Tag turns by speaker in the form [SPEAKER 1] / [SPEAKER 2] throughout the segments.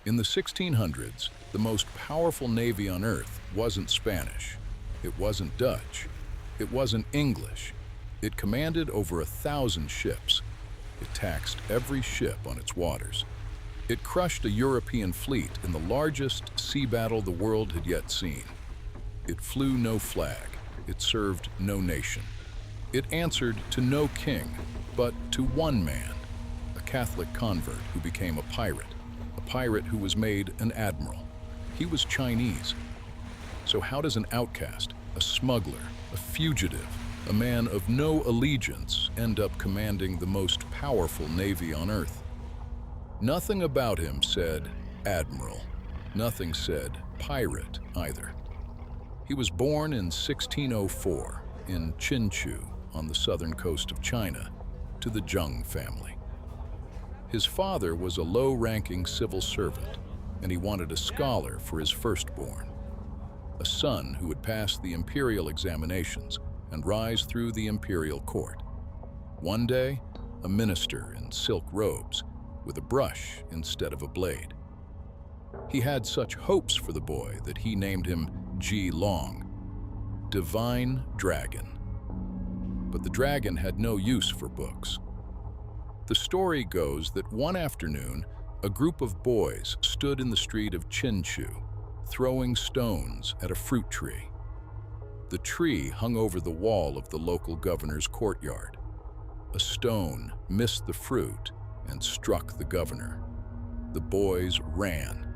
[SPEAKER 1] In the 1600s, the most powerful navy on Earth wasn't Spanish, it wasn't Dutch, it wasn't English. It commanded over 1,000 ships. It taxed every ship on its waters. It crushed a European fleet in the largest sea battle the world had yet seen. It flew no flag. It served no nation. It answered to no king, but to one man, a Catholic convert who became a pirate who was made an admiral. He was Chinese. So how does an outcast, a smuggler, a fugitive, a man of no allegiance end up commanding the most powerful navy on Earth? Nothing about him said admiral. Nothing said pirate either. He was born in 1604 in Chinchu on the southern coast of China to the Zheng family. His father was a low-ranking civil servant, and he wanted a scholar for his firstborn, a son who would pass the imperial examinations and rise through the imperial court. One day, a minister in silk robes with a brush instead of a blade. He had such hopes for the boy that he named him Ji Long, Divine Dragon. But the dragon had no use for books. The story goes that one afternoon, a group of boys stood in the street of Chinchu, throwing stones at a fruit tree. The tree hung over the wall of the local governor's courtyard. A stone missed the fruit and struck the governor. The boys ran.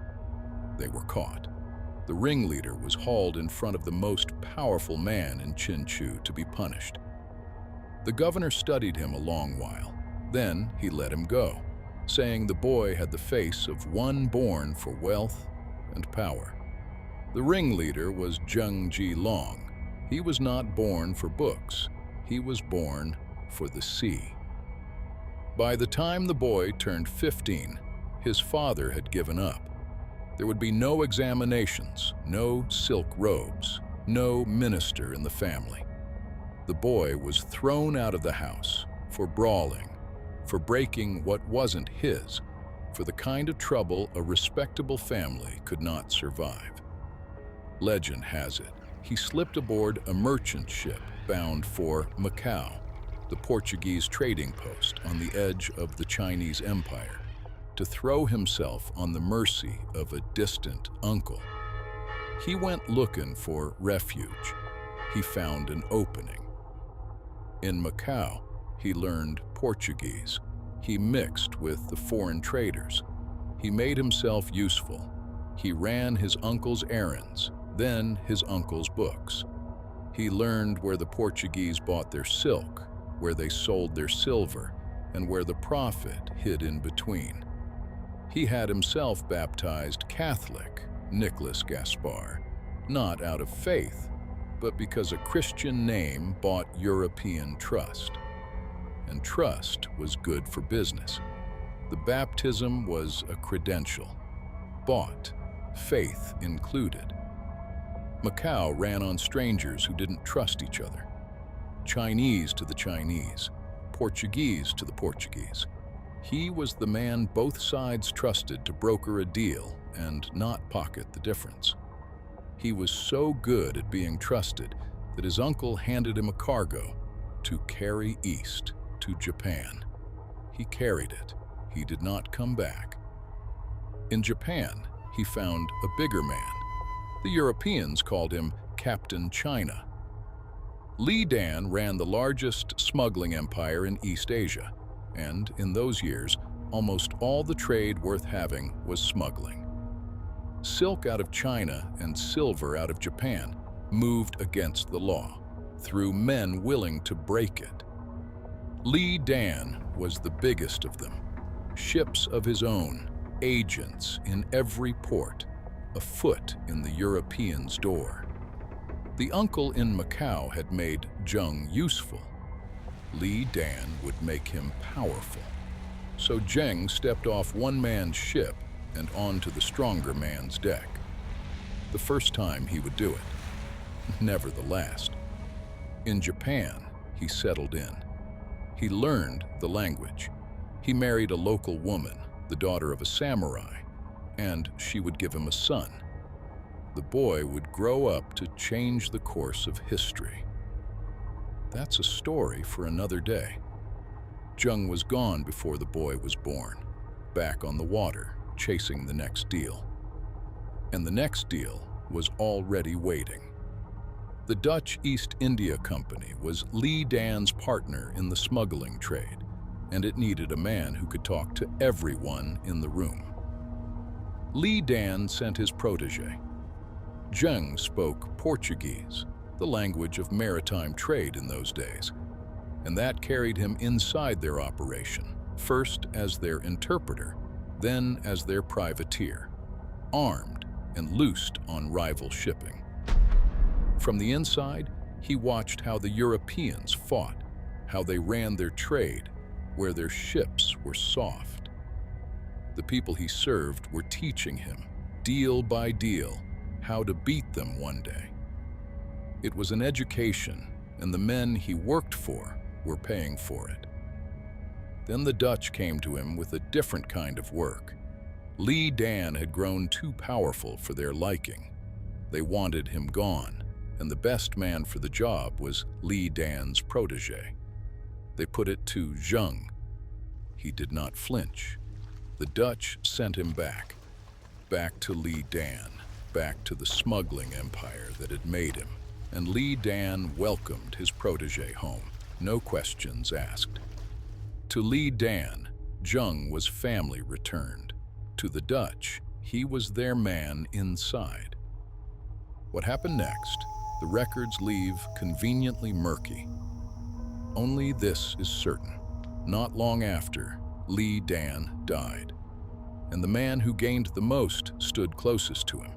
[SPEAKER 1] They were caught. The ringleader was hauled in front of the most powerful man in Chinchu to be punished. The governor studied him a long while. Then he let him go, saying the boy had the face of one born for wealth and power. The ringleader was Zheng Ji Long. He was not born for books. He was born for the sea. By the time the boy turned 15, his father had given up. There would be no examinations, no silk robes, no minister in the family. The boy was thrown out of the house for brawling, for breaking what wasn't his, for the kind of trouble a respectable family could not survive. Legend has it, he slipped aboard a merchant ship bound for Macau, the Portuguese trading post on the edge of the Chinese Empire, to throw himself on the mercy of a distant uncle. He went looking for refuge. He found an opening. In Macau, he learned Portuguese. He mixed with the foreign traders. He made himself useful. He ran his uncle's errands, then his uncle's books. He learned where the Portuguese bought their silk, where they sold their silver, and where the profit hid in between. He had himself baptized Catholic, Nicholas Gaspar, not out of faith, but because a Christian name bought European trust. And trust was good for business. The baptism was a credential, bought, faith included. Macau ran on strangers who didn't trust each other. Chinese to the Chinese, Portuguese to the Portuguese. He was the man both sides trusted to broker a deal and not pocket the difference. He was so good at being trusted that his uncle handed him a cargo to carry east to Japan. He carried it. He did not come back. In Japan, he found a bigger man. The Europeans called him Captain China. Li Dan ran the largest smuggling empire in East Asia, and in those years, almost all the trade worth having was smuggling. Silk out of China and silver out of Japan moved against the law, through men willing to break it. Li Dan was the biggest of them. Ships of his own, agents in every port, a foot in the European's door. The uncle in Macau had made Zheng useful. Li Dan would make him powerful. So Zheng stepped off one man's ship and onto the stronger man's deck. The first time he would do it, never the last. In Japan, he settled in. He learned the language. He married a local woman, the daughter of a samurai. and she would give him a son. The boy would grow up to change the course of history. That's a story for another day. Zheng was gone before the boy was born, back on the water, chasing the next deal. And the next deal was already waiting. The Dutch East India Company was Li Dan's partner in the smuggling trade, and it needed a man who could talk to everyone in the room. Li Dan sent his protege. Zheng spoke Portuguese, the language of maritime trade in those days, and that carried him inside their operation, first as their interpreter, then as their privateer, armed and loosed on rival shipping. From the inside, he watched how the Europeans fought, how they ran their trade, where their ships were soft. The people he served were teaching him, deal by deal, how to beat them one day. It was an education, and the men he worked for were paying for it. Then the Dutch came to him with a different kind of work. Li Dan had grown too powerful for their liking. They wanted him gone, and the best man for the job was Li Dan's protege. They put it to Zheng. He did not flinch. The Dutch sent him back to Li Dan, back to the smuggling empire that had made him, and Li Dan welcomed his protege home, no questions asked. To Li Dan, Zheng was family returned. To the Dutch, he was their man inside. What happened next, the records leave conveniently murky. Only this is certain. Not long after, Li Dan died, and the man who gained the most stood closest to him.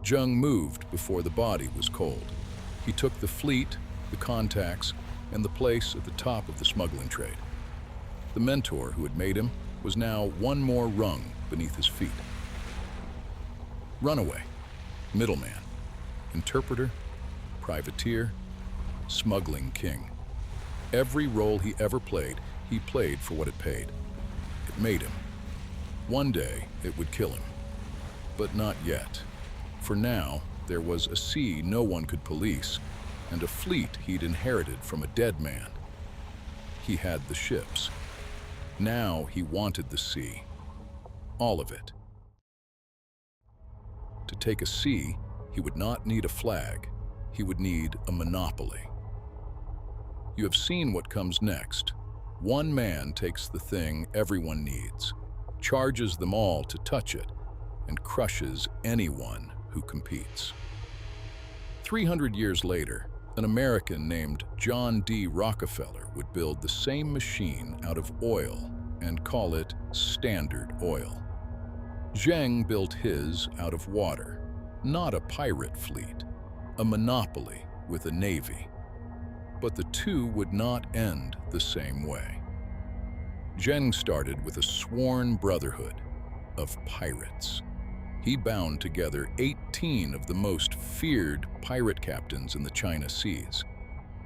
[SPEAKER 1] Zheng moved before the body was cold. He took the fleet, the contacts, and the place at the top of the smuggling trade. The mentor who had made him was now one more rung beneath his feet. Runaway, middleman, interpreter, privateer, smuggling king. Every role he ever played, he played for what it paid. It made him. One day, it would kill him. But not yet. For now, there was a sea no one could police, and a fleet he'd inherited from a dead man. He had the ships. Now he wanted the sea. All of it. To take a sea, he would not need a flag. He would need a monopoly. You have seen what comes next. One man takes the thing everyone needs, charges them all to touch it, and crushes anyone who competes. 300 years later, an American named John D. Rockefeller would build the same machine out of oil and call it Standard Oil. Zheng built his out of water, not a pirate fleet, a monopoly with a navy. But the two would not end the same way. Zheng started with a sworn brotherhood of pirates. He bound together 18 of the most feared pirate captains in the China Seas.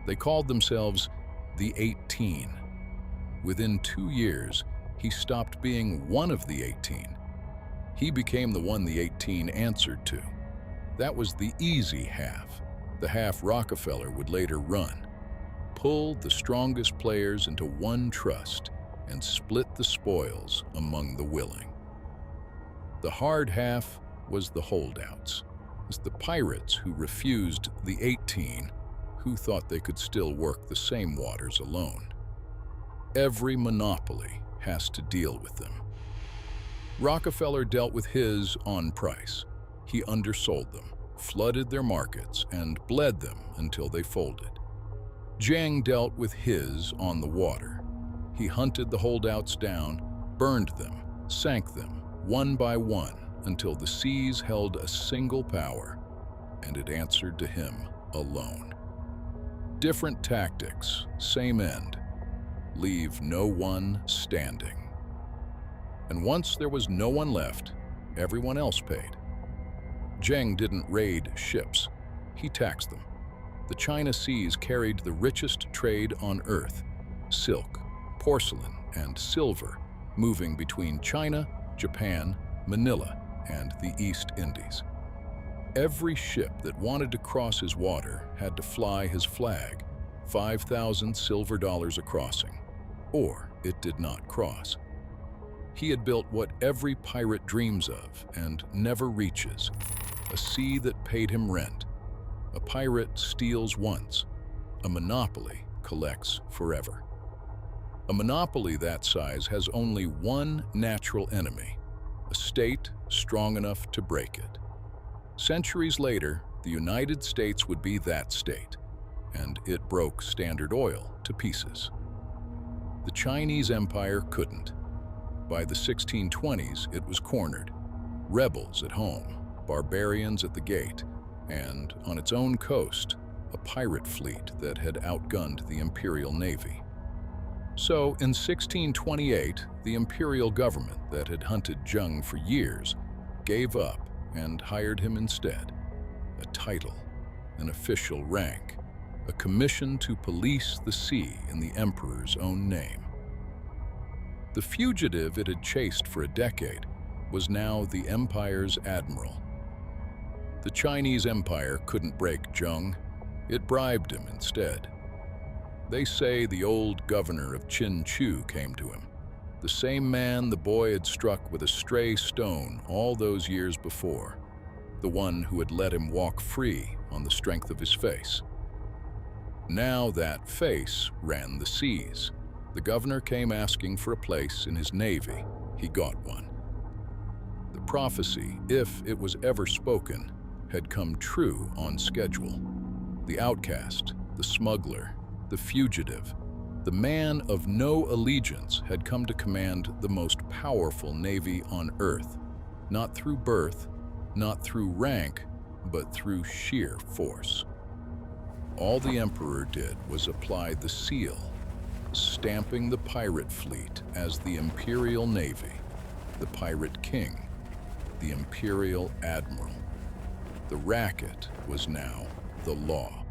[SPEAKER 1] They called themselves the 18. Within 2 years, he stopped being one of the 18. He became the one the 18 answered to. That was the easy half, the half Rockefeller would later run. Pull the strongest players into one trust and split the spoils among the willing. The hard half was the holdouts, was the pirates who refused the 18, who thought they could still work the same waters alone. Every monopoly has to deal with them. Rockefeller dealt with his on price. He undersold them, flooded their markets, and bled them until they folded. Zheng dealt with his on the water. He hunted the holdouts down, burned them, sank them, one by one, until the seas held a single power, and it answered to him alone. Different tactics, same end. Leave no one standing. And once there was no one left, everyone else paid. Zheng didn't raid ships. He taxed them. The China Seas carried the richest trade on earth, silk, porcelain, and silver, moving between China, Japan, Manila, and the East Indies. Every ship that wanted to cross his water had to fly his flag, 5,000 silver dollars a crossing, or it did not cross. He had built what every pirate dreams of and never reaches, a sea that paid him rent. A pirate steals once, a monopoly collects forever. A monopoly that size has only one natural enemy, a state strong enough to break it. Centuries later, the United States would be that state, and it broke Standard Oil to pieces. The Chinese Empire couldn't. By the 1620s, it was cornered. Rebels at home, barbarians at the gate, and, on its own coast, a pirate fleet that had outgunned the Imperial Navy. So, in 1628, the imperial government that had hunted Zheng for years gave up and hired him instead. A title, an official rank, a commission to police the sea in the emperor's own name. The fugitive it had chased for a decade was now the empire's admiral. The Chinese Empire couldn't break Zheng, it bribed him instead. They say the old governor of Qinchu came to him, the same man the boy had struck with a stray stone all those years before, the one who had let him walk free on the strength of his face. Now that face ran the seas. The governor came asking for a place in his navy. He got one. The prophecy, if it was ever spoken, had come true on schedule. The outcast, the smuggler, the fugitive, the man of no allegiance had come to command the most powerful navy on earth, not through birth, not through rank, but through sheer force. All the emperor did was apply the seal, stamping the pirate fleet as the Imperial Navy, the Pirate King, the Imperial Admiral. The racket was now the law.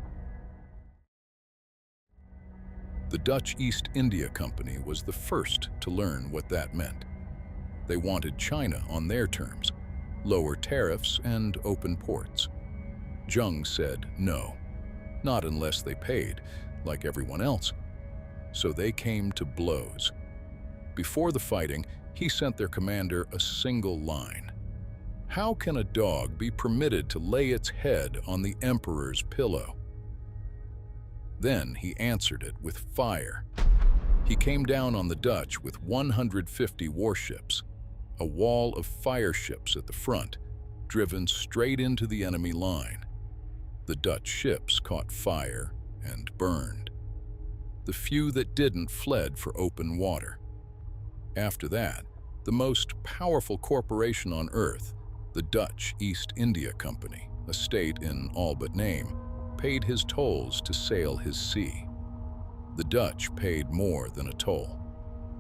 [SPEAKER 1] The Dutch East India Company was the first to learn what that meant. They wanted China on their terms, lower tariffs and open ports. Zheng said no, not unless they paid, like everyone else. So they came to blows. Before the fighting, he sent their commander a single line. How can a dog be permitted to lay its head on the emperor's pillow? Then he answered it with fire. He came down on the Dutch with 150 warships, a wall of fire ships at the front, driven straight into the enemy line. The Dutch ships caught fire and burned. The few that didn't fled for open water. After that, the most powerful corporation on earth, the Dutch East India Company, a state in all but name, paid his tolls to sail his sea. The Dutch paid more than a toll.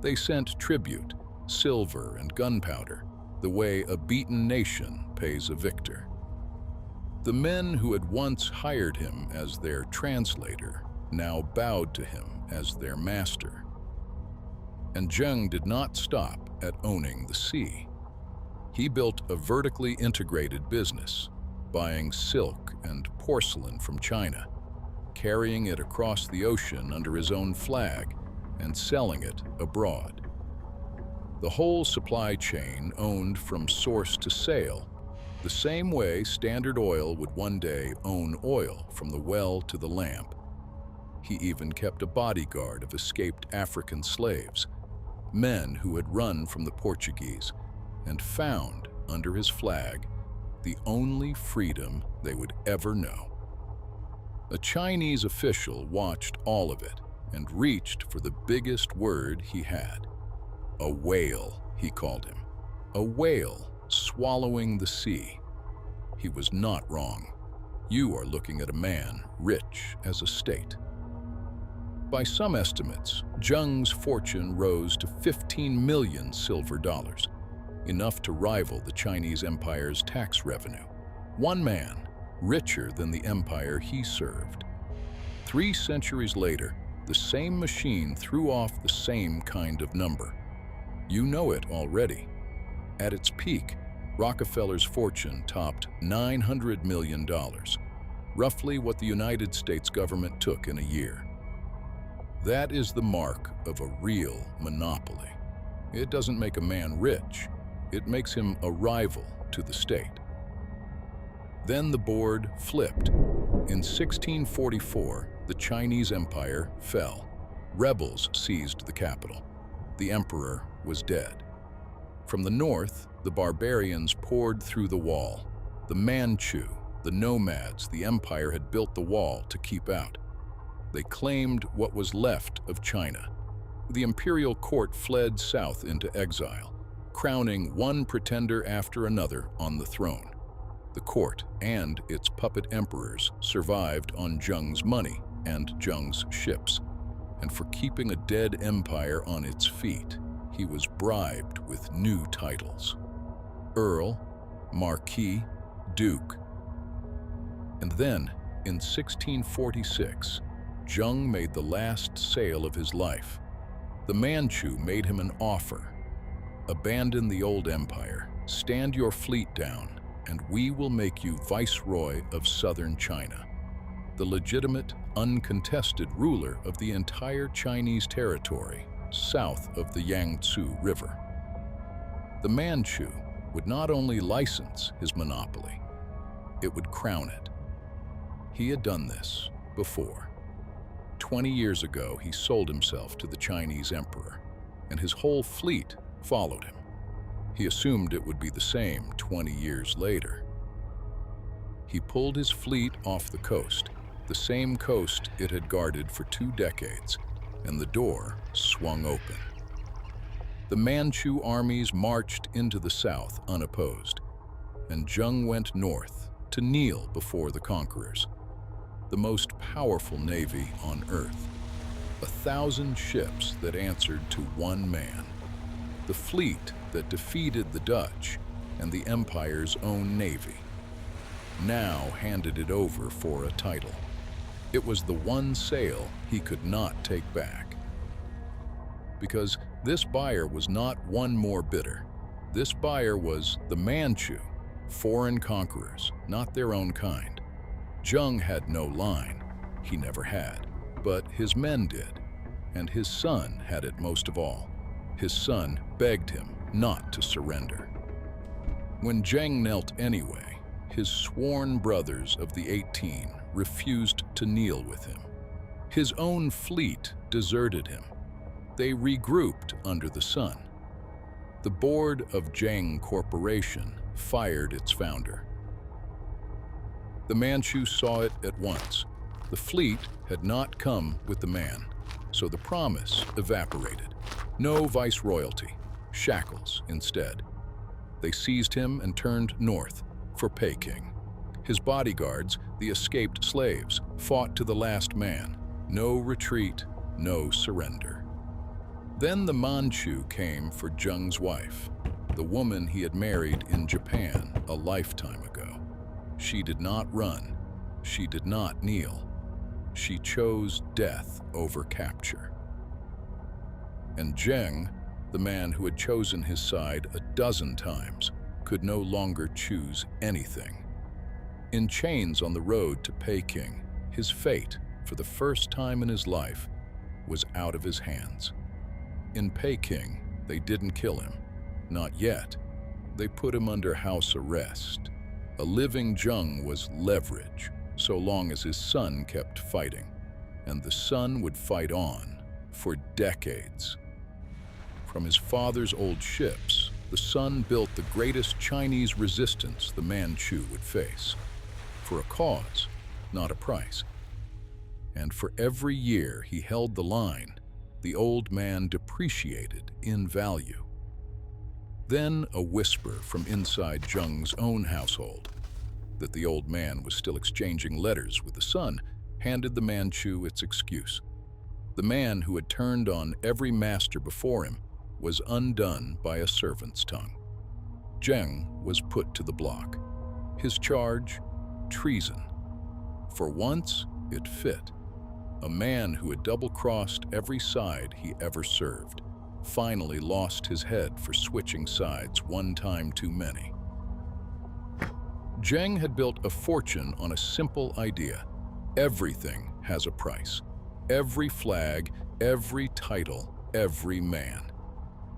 [SPEAKER 1] They sent tribute, silver and gunpowder, the way a beaten nation pays a victor. The men who had once hired him as their translator now bowed to him as their master. And Zheng did not stop at owning the sea. He built a vertically integrated business, buying silk and porcelain from China, carrying it across the ocean under his own flag, and selling it abroad. The whole supply chain owned from source to sale, the same way Standard Oil would one day own oil from the well to the lamp. He even kept a bodyguard of escaped African slaves, men who had run from the Portuguese and found, under his flag, the only freedom they would ever know. A Chinese official watched all of it and reached for the biggest word he had. A whale, he called him. A whale swallowing the sea. He was not wrong. You are looking at a man rich as a state. By some estimates, Zheng's fortune rose to 15 million silver dollars, enough to rival the Chinese Empire's tax revenue. One man, richer than the empire he served. 3 centuries later, the same machine threw off the same kind of number. You know it already. At its peak, Rockefeller's fortune topped $900 million, roughly what the United States government took in a year. That is the mark of a real monopoly. It doesn't make a man rich, it makes him a rival to the state. Then the board flipped. In 1644, the Chinese Empire fell. Rebels seized the capital. The emperor was dead. From the north, the barbarians poured through the wall. The Manchu, the nomads, the empire had built the wall to keep out. They claimed what was left of China. The imperial court fled south into exile, crowning one pretender after another on the throne. The court and its puppet emperors survived on Zheng's money and Zheng's ships, and for keeping a dead empire on its feet, he was bribed with new titles: Earl, Marquis, Duke. And then, in 1646, Zheng made the last sale of his life. The Manchu made him an offer: abandon the old empire, stand your fleet down, and we will make you viceroy of southern China, the legitimate, uncontested ruler of the entire Chinese territory south of the Yangtze River. The Manchu would not only license his monopoly, it would crown it. He had done this before. 20 years ago, he sold himself to the Chinese emperor, and his whole fleet followed him. He assumed it would be the same 20 years later. He pulled his fleet off the coast, the same coast it had guarded for 2 decades, and the door swung open. The Manchu armies marched into the south unopposed, and Zheng went north to kneel before the conquerors. The most powerful navy on earth, 1,000 ships that answered to one man. The fleet that defeated the Dutch and the empire's own navy, now handed it over for a title. It was the one sale he could not take back. Because this buyer was not one more bidder. This buyer was the Manchu, foreign conquerors, not their own kind. Zheng had no line, he never had, but his men did, and his son had it most of all. His son begged him not to surrender. When Zheng knelt anyway, his sworn brothers of the 18 refused to kneel with him. His own fleet deserted him. They regrouped under the sun. The board of Zheng Corporation fired its founder. The Manchu saw it at once. The fleet had not come with the man, so the promise evaporated. No viceroyalty, shackles instead. They seized him and turned north for Peking. His bodyguards, the escaped slaves, fought to the last man. No retreat, no surrender. Then the Manchu came for Zheng's wife, the woman he had married in Japan a lifetime ago. She did not run. She did not kneel. She chose death over capture. And Zheng, the man who had chosen his side a dozen times, could no longer choose anything. In chains on the road to Peking, his fate, for the first time in his life, was out of his hands. In Peking, they didn't kill him. Not yet. They put him under house arrest. A living Zheng was leverage, so long as his son kept fighting. And the son would fight on for decades. From his father's old ships, the son built the greatest Chinese resistance the Manchu would face. For a cause, not a price. And for every year he held the line, the old man depreciated in value. Then a whisper from inside Zheng's own household, that the old man was still exchanging letters with the son, handed the Manchu its excuse. The man who had turned on every master before him was undone by a servant's tongue. Zheng was put to the block. His charge, treason. For once, it fit. A man who had double-crossed every side he ever served finally lost his head for switching sides one time too many. Zheng had built a fortune on a simple idea. Everything has a price. Every flag, every title, every man.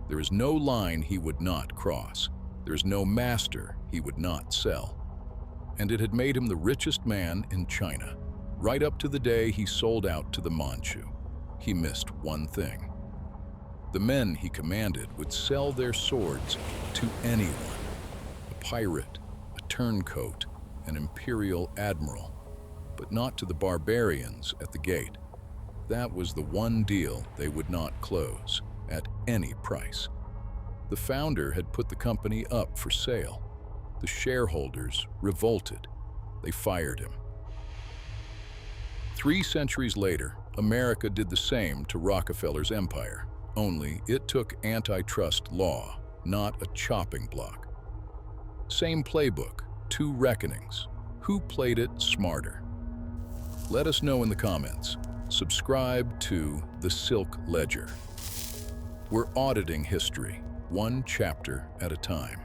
[SPEAKER 1] There is no line he would not cross. There is no master he would not sell. And it had made him the richest man in China, right up to the day he sold out to the Manchu. He missed one thing. The men he commanded would sell their swords to anyone. A pirate, a turncoat, an imperial admiral, but not to the barbarians at the gate. That was the one deal they would not close, at any price. The founder had put the company up for sale. The shareholders revolted. They fired him. 3 centuries later, America did the same to Rockefeller's empire, only it took antitrust law, not a chopping block. Same playbook, 2 reckonings. Who played it smarter? Let us know in the comments. Subscribe to The Silk Ledger. We're auditing history, 1 chapter at a time.